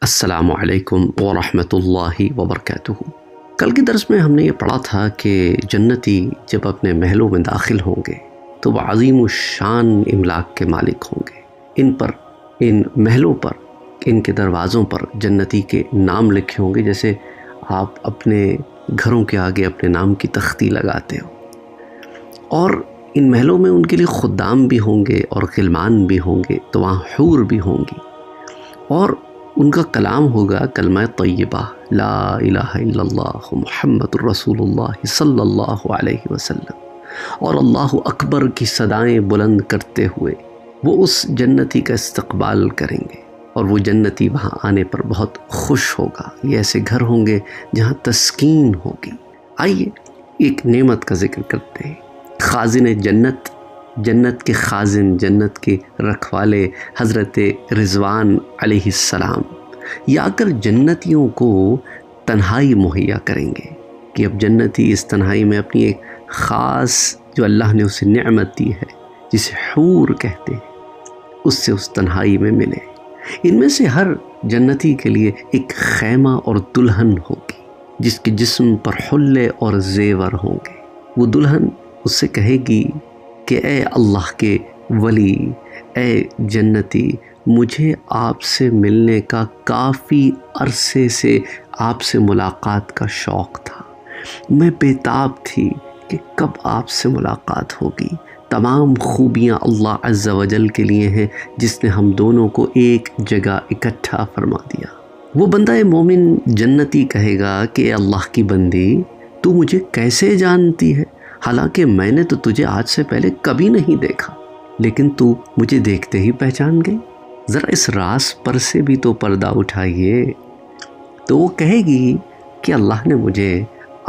السلام علیکم ورحمۃ اللہ وبرکاتہ۔ کل کے درس میں ہم نے یہ پڑھا تھا کہ جنتی جب اپنے محلوں میں داخل ہوں گے تو وہ عظیم الشان املاک کے مالک ہوں گے۔ ان محلوں پر، ان کے دروازوں پر جنتی کے نام لکھے ہوں گے، جیسے آپ اپنے گھروں کے آگے اپنے نام کی تختی لگاتے ہو۔ اور ان محلوں میں ان کے لیے خدام بھی ہوں گے اور غلمان بھی ہوں گے، تو وہاں حور بھی ہوں گی، اور ان کا کلام ہوگا کلمہ طیبہ لا الہ الا اللہ محمد الرسول اللہ صلی اللہ علیہ وسلم، اور اللہ اکبر کی صدائیں بلند کرتے ہوئے وہ اس جنتی کا استقبال کریں گے، اور وہ جنتی وہاں آنے پر بہت خوش ہوگا۔ یہ ایسے گھر ہوں گے جہاں تسکین ہوگی۔ آئیے ایک نعمت کا ذکر کرتے ہیں۔ خازن جنت، جنت کے خازن، جنت کے رکھوالے حضرت رضوان علیہ السلام، یہ آ کر جنتیوں کو تنہائی مہیا کریں گے کہ اب جنتی اس تنہائی میں اپنی ایک خاص جو اللہ نے اسے نعمت دی ہے، جسے حور کہتے ہیں، اس سے اس تنہائی میں ملے۔ ان میں سے ہر جنتی کے لیے ایک خیمہ اور دلہن ہوگی جس کے جسم پر حلے اور زیور ہوں گے۔ وہ دلہن اس سے کہے گی کہ اے اللہ کے ولی، اے جنتی، مجھے آپ سے ملنے کا کافی عرصے سے آپ سے ملاقات کا شوق تھا۔ میں بےتاب تھی کہ کب آپ سے ملاقات ہوگی۔ تمام خوبیاں اللہ عز و جل کے لیے ہیں جس نے ہم دونوں کو ایک جگہ اکٹھا فرما دیا۔ وہ بندہ مومن جنتی کہے گا کہ اے اللہ کی بندی، تو مجھے کیسے جانتی ہے؟ حالانکہ میں نے تو تجھے آج سے پہلے کبھی نہیں دیکھا، لیکن تو مجھے دیکھتے ہی پہچان گئی۔ ذرا اس راز پر سے بھی تو پردہ اٹھائیے۔ تو وہ کہے گی کہ اللہ نے مجھے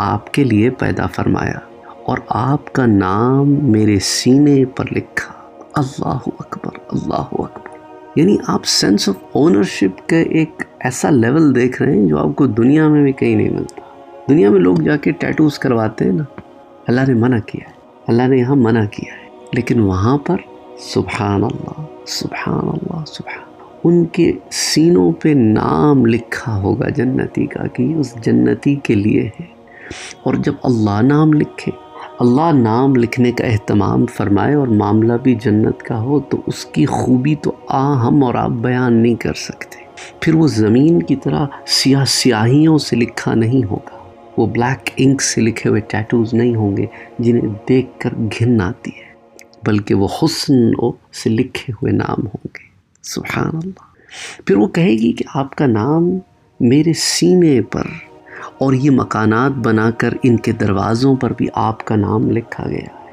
آپ کے لیے پیدا فرمایا اور آپ کا نام میرے سینے پر لکھا۔ اللہ اکبر، اللہ اکبر۔ یعنی آپ سینس آف اونرشپ کا ایک ایسا لیول دیکھ رہے ہیں جو آپ کو دنیا میں بھی کہیں نہیں ملتا۔ دنیا میں لوگ جا کے ٹیٹوز کرواتے ہیں نا، اللہ نے منع کیا ہے، اللہ نے یہاں منع کیا ہے، لیکن وہاں پر سبحان اللہ، سبحان اللہ، سبحان اللہ، ان کے سینوں پہ نام لکھا ہوگا جنتی کا کہ اس جنتی کے لیے ہے۔ اور جب اللہ نام لکھے، اللہ نام لکھنے کا اہتمام فرمائے اور معاملہ بھی جنت کا ہو، تو اس کی خوبی تو ہم اور آپ بیان نہیں کر سکتے۔ پھر وہ زمین کی طرح سیاہ سیاہیوں سے لکھا نہیں ہوگا، وہ بلیک انک سے لکھے ہوئے ٹیٹوز نہیں ہوں گے جنہیں دیکھ کر گھن آتی ہے، بلکہ وہ حسن سے لکھے ہوئے نام ہوں گے۔ سبحان اللہ۔ پھر وہ کہے گی کہ آپ کا نام میرے سینے پر، اور یہ مکانات بنا کر ان کے دروازوں پر بھی آپ کا نام لکھا گیا ہے۔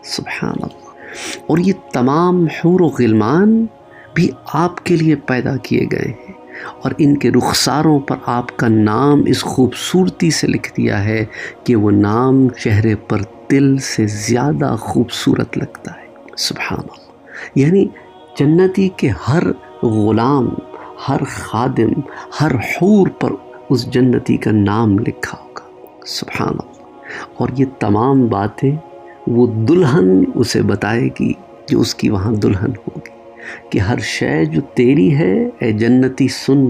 سبحان اللہ۔ اور یہ تمام حور و غلمان بھی آپ کے لیے پیدا کیے گئے ہیں، اور ان کے رخساروں پر آپ کا نام اس خوبصورتی سے لکھ دیا ہے کہ وہ نام چہرے پر دل سے زیادہ خوبصورت لگتا ہے۔ سبحان اللہ۔ یعنی جنتی کے ہر غلام، ہر خادم، ہر حور پر اس جنتی کا نام لکھا ہوگا۔ سبحان اللہ۔ اور یہ تمام باتیں وہ دلہن اسے بتائے گی جو اس کی وہاں دلہن ہوگی، کہ ہر شے جو تیری ہے اے جنتی سن،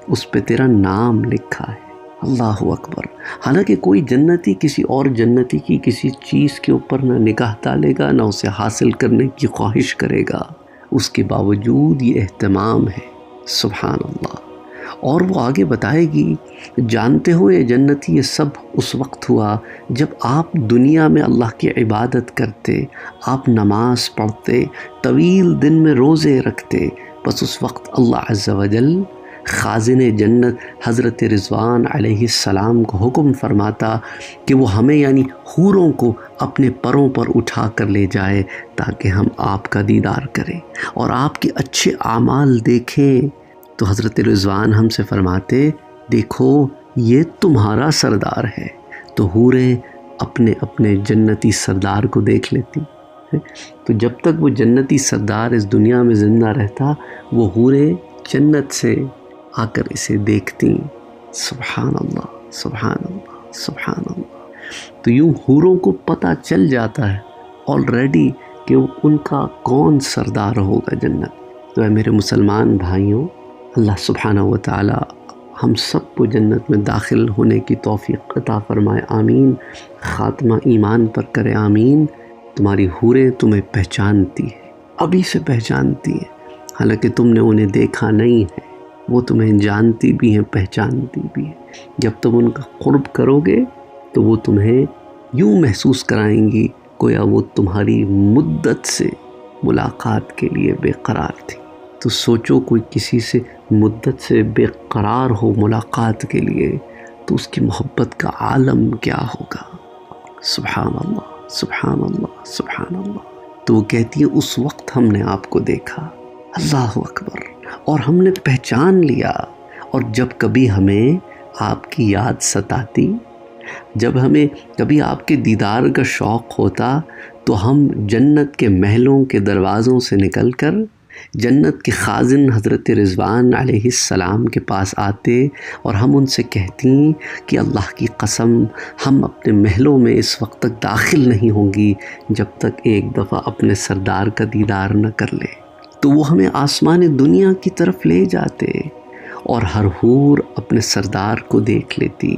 اس پہ تیرا نام لکھا ہے۔ اللہ اکبر۔ حالانکہ کوئی جنتی کسی اور جنتی کی کسی چیز کے اوپر نہ نگاہ ڈالے گا، نہ اسے حاصل کرنے کی خواہش کرے گا، اس کے باوجود یہ اہتمام ہے۔ سبحان اللہ۔ اور وہ آگے بتائے گی، جانتے ہو یہ جنتی، یہ سب اس وقت ہوا جب آپ دنیا میں اللہ کی عبادت کرتے، آپ نماز پڑھتے، طویل دن میں روزے رکھتے، بس اس وقت اللہ عز و جل خازن جنت حضرت رضوان علیہ السلام کو حکم فرماتا کہ وہ ہمیں یعنی حوروں کو اپنے پروں پر اٹھا کر لے جائے تاکہ ہم آپ کا دیدار کریں اور آپ کے اچھے اعمال دیکھیں۔ تو حضرت رضوان ہم سے فرماتے، دیکھو یہ تمہارا سردار ہے۔ تو حوریں اپنے اپنے جنتی سردار کو دیکھ لیتی۔ تو جب تک وہ جنتی سردار اس دنیا میں زندہ رہتا، وہ حوریں جنت سے آ کر اسے دیکھتی۔ سبحان اللہ، سبحان اللہ، سبحان اللہ۔ تو یوں حوروں کو پتہ چل جاتا ہے آلریڈی کہ ان کا کون سردار ہوگا جنت۔ تو اے میرے مسلمان بھائیوں، اللہ سبحانہ و تعالیٰ ہم سب کو جنت میں داخل ہونے کی توفیق عطا فرمائے، آمین۔ خاتمہ ایمان پر کرے، آمین۔ تمہاری حوریں تمہیں پہچانتی ہیں، ابھی سے پہچانتی ہیں، حالانکہ تم نے انہیں دیکھا نہیں ہے، وہ تمہیں جانتی بھی ہیں، پہچانتی بھی ہیں۔ جب تم ان کا قرب کرو گے تو وہ تمہیں یوں محسوس کرائیں گی گویا وہ تمہاری مدت سے ملاقات کے لیے بے قرار تھی۔ تو سوچو کوئی کسی سے مدت سے بے قرار ہو ملاقات کے لیے تو اس کی محبت کا عالم کیا ہوگا۔ سبحان اللہ، سبحان اللہ، سبحان اللہ۔ تو وہ کہتی ہے اس وقت ہم نے آپ کو دیکھا، اللہ اکبر، اور ہم نے پہچان لیا، اور جب کبھی ہمیں آپ کی یاد ستاتی، جب ہمیں کبھی آپ کے دیدار کا شوق ہوتا تو ہم جنت کے محلوں کے دروازوں سے نکل کر جنت کے خازن حضرت رضوان علیہ السلام کے پاس آتے اور ہم ان سے کہتی کہ اللہ کی قسم ہم اپنے محلوں میں اس وقت تک داخل نہیں ہوں گی جب تک ایک دفعہ اپنے سردار کا دیدار نہ کر لے۔ تو وہ ہمیں آسمان دنیا کی طرف لے جاتے اور ہر حور اپنے سردار کو دیکھ لیتی،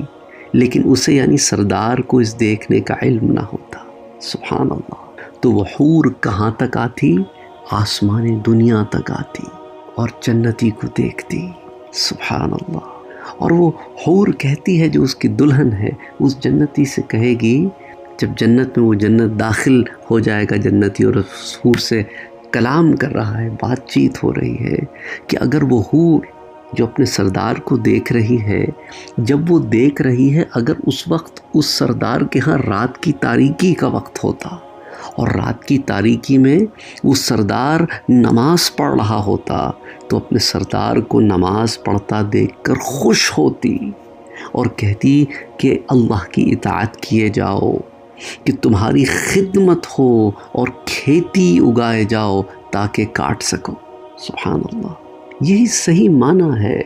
لیکن اسے یعنی سردار کو اس دیکھنے کا علم نہ ہوتا۔ سبحان اللہ۔ تو وہ حور کہاں تک آتی؟ آسمان دنیا تک آتی اور جنتی کو دیکھتی۔ سبحان اللہ۔ اور وہ حور کہتی ہے جو اس کی دلہن ہے، اس جنتی سے کہے گی، جب جنت میں وہ جنت داخل ہو جائے گا جنتی اور اس حور سے کلام کر رہا ہے، بات چیت ہو رہی ہے، کہ اگر وہ حور جو اپنے سردار کو دیکھ رہی ہے، جب وہ دیکھ رہی ہے، اگر اس وقت اس سردار کے ہاں رات کی تاریکی کا وقت ہوتا اور رات کی تاریکی میں وہ سردار نماز پڑھ رہا ہوتا تو اپنے سردار کو نماز پڑھتا دیکھ کر خوش ہوتی اور کہتی کہ اللہ کی اطاعت کیے جاؤ، کہ تمہاری خدمت ہو اور کھیتی اگائے جاؤ تاکہ کاٹ سکو۔ سبحان اللہ۔ یہی صحیح معنی ہے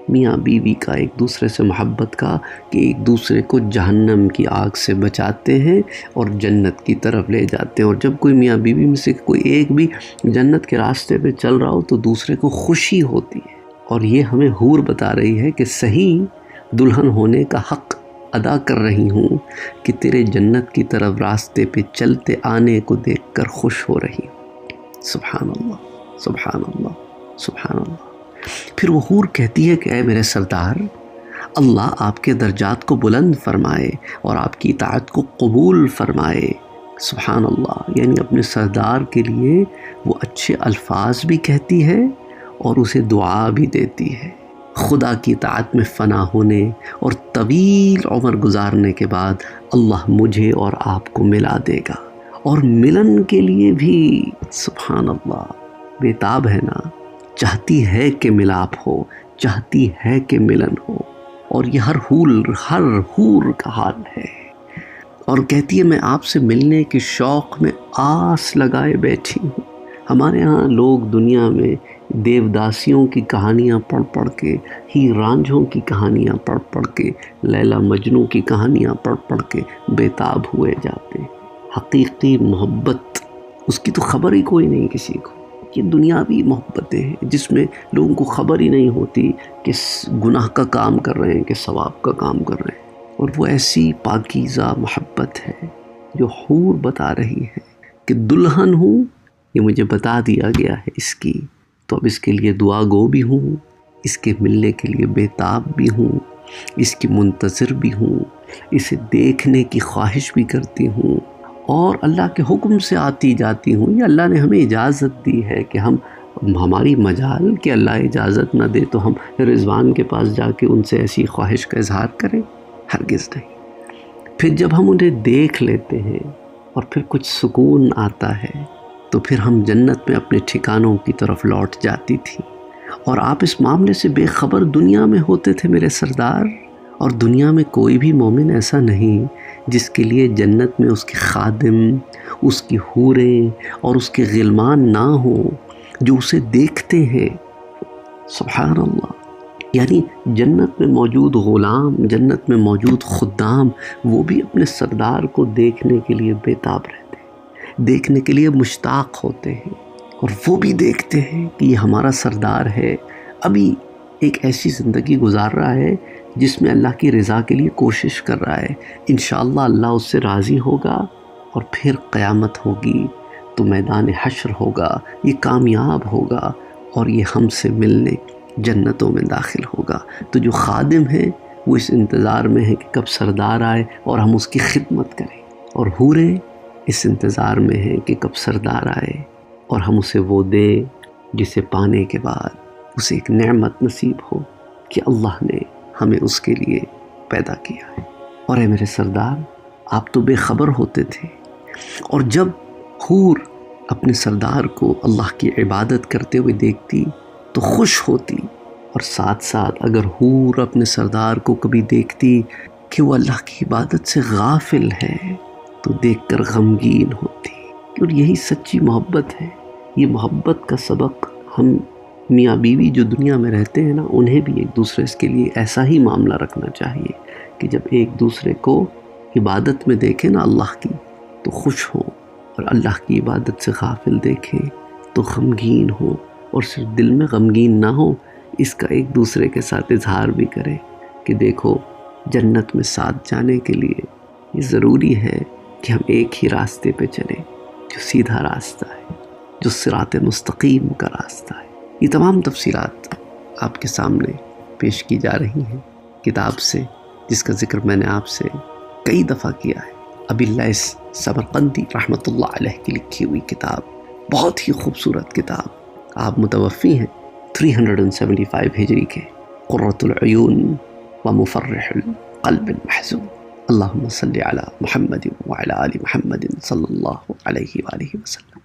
میاں بیوی کا، ایک دوسرے سے محبت کا، کہ ایک دوسرے کو جہنم کی آگ سے بچاتے ہیں اور جنت کی طرف لے جاتے ہیں۔ اور جب کوئی میاں بیوی میں سے کوئی ایک بھی جنت کے راستے پہ چل رہا ہو تو دوسرے کو خوشی ہوتی ہے۔ اور یہ ہمیں حور بتا رہی ہے کہ صحیح دلہن ہونے کا حق ادا کر رہی ہوں کہ تیرے جنت کی طرف راستے پہ چلتے آنے کو دیکھ کر خوش ہو رہی ہوں۔ سبحان اللہ، سبحان اللہ، سبحان اللہ۔ پھر وہ حور کہتی ہے کہ اے میرے سردار، اللہ آپ کے درجات کو بلند فرمائے اور آپ کی اطاعت کو قبول فرمائے۔ سبحان اللہ۔ یعنی اپنے سردار کے لیے وہ اچھے الفاظ بھی کہتی ہے اور اسے دعا بھی دیتی ہے۔ خدا کی اطاعت میں فنا ہونے اور طویل عمر گزارنے کے بعد اللہ مجھے اور آپ کو ملا دے گا، اور ملن کے لیے بھی سبحان اللہ بےتاب ہے نا، چاہتی ہے کہ ملاپ ہو، چاہتی ہے کہ ملن ہو، اور یہ ہر حور کا حال ہے۔ اور کہتی ہے میں آپ سے ملنے کے شوق میں آس لگائے بیٹھی ہوں۔ ہمارے ہاں لوگ دنیا میں دیوداسیوں کی کہانیاں پڑھ پڑھ کے، ہیر رانجھوں کی کہانیاں پڑھ پڑھ کے، لیلا مجنوں کی کہانیاں پڑھ پڑھ کے بےتاب ہوئے جاتے ہیں۔ حقیقی محبت اس کی تو خبر ہی کوئی نہیں کسی کو۔ یہ دنیاوی محبتیں ہیں جس میں لوگوں کو خبر ہی نہیں ہوتی کہ گناہ کا کام کر رہے ہیں کہ ثواب کا کام کر رہے ہیں۔ اور وہ ایسی پاکیزہ محبت ہے جو حور بتا رہی ہے کہ دلہن ہوں، یہ مجھے بتا دیا گیا ہے اس کی، تو اب اس کے لیے دعا گو بھی ہوں، اس کے ملنے کے لیے بےتاب بھی ہوں، اس کی منتظر بھی ہوں، اسے دیکھنے کی خواہش بھی کرتی ہوں، اور اللہ کے حکم سے آتی جاتی ہوں۔ یہ اللہ نے ہمیں اجازت دی ہے کہ ہماری مجال کہ اللہ اجازت نہ دے تو ہم رضوان کے پاس جا کے ان سے ایسی خواہش کا اظہار کریں، ہرگز نہیں۔ پھر جب ہم انہیں دیکھ لیتے ہیں اور پھر کچھ سکون آتا ہے تو پھر ہم جنت میں اپنے ٹھکانوں کی طرف لوٹ جاتی تھی۔ اور آپ اس معاملے سے بے خبر دنیا میں ہوتے تھے میرے سردار، اور دنیا میں کوئی بھی مومن ایسا نہیں جس کے لیے جنت میں اس کے خادم، اس کی حوریں اور اس کے غلمان نہ ہوں جو اسے دیکھتے ہیں۔ سبحان اللہ۔ یعنی جنت میں موجود غلام، جنت میں موجود خدام، وہ بھی اپنے سردار کو دیکھنے کے لیے بےتاب رہتے ہیں، دیکھنے کے لیے مشتاق ہوتے ہیں، اور وہ بھی دیکھتے ہیں کہ یہ ہمارا سردار ہے۔ ابھی ایک ایسی زندگی گزار رہا ہے جس میں اللہ کی رضا کے لیے کوشش کر رہا ہے. انشاءاللہ اللہ اس سے راضی ہوگا اور پھر قیامت ہوگی تو میدان حشر ہوگا، یہ کامیاب ہوگا اور یہ ہم سے ملنے جنتوں میں داخل ہوگا. تو جو خادم ہے وہ اس انتظار میں ہے کہ کب سردار آئے اور ہم اس کی خدمت کریں، اور حوریں اس انتظار میں ہیں کہ کب سردار آئے اور ہم اسے وہ دیں جسے پانے کے بعد اسے ایک نعمت نصیب ہو کہ اللہ نے ہمیں اس کے لیے پیدا کیا ہے. اور اے میرے سردار، آپ تو بے خبر ہوتے تھے، اور جب حور اپنے سردار کو اللہ کی عبادت کرتے ہوئے دیکھتی تو خوش ہوتی، اور ساتھ ساتھ اگر حور اپنے سردار کو کبھی دیکھتی کہ وہ اللہ کی عبادت سے غافل ہے تو دیکھ کر غمگین ہوتی. اور یہی سچی محبت ہے. یہ محبت کا سبق ہم میاں بیوی جو دنیا میں رہتے ہیں نا، انہیں بھی ایک دوسرے کے لیے ایسا ہی معاملہ رکھنا چاہیے کہ جب ایک دوسرے کو عبادت میں دیکھیں نا اللہ کی تو خوش ہوں، اور اللہ کی عبادت سے غافل دیکھیں تو غمگین ہوں، اور صرف دل میں غمگین نہ ہو، اس کا ایک دوسرے کے ساتھ اظہار بھی کریں کہ دیکھو جنت میں ساتھ جانے کے لیے یہ ضروری ہے کہ ہم ایک ہی راستے پہ چلیں جو سیدھا راستہ ہے، جو صراط مستقیم کا راستہ ہے. یہ تمام تفصیلات آپ کے سامنے پیش کی جا رہی ہیں کتاب سے، جس کا ذکر میں نے آپ سے کئی دفعہ کیا ہے. ابی اللیث سمرقندی رحمۃ اللہ علیہ کی لکھی ہوئی کتاب، بہت ہی خوبصورت کتاب. آپ متوفی ہیں 375 ہجری کے. قرۃ العیون و مفرح القلب المحزون. اللہم صلی علی محمد وعلی آل محمد صلی اللہ علیہ وآلہ وسلم.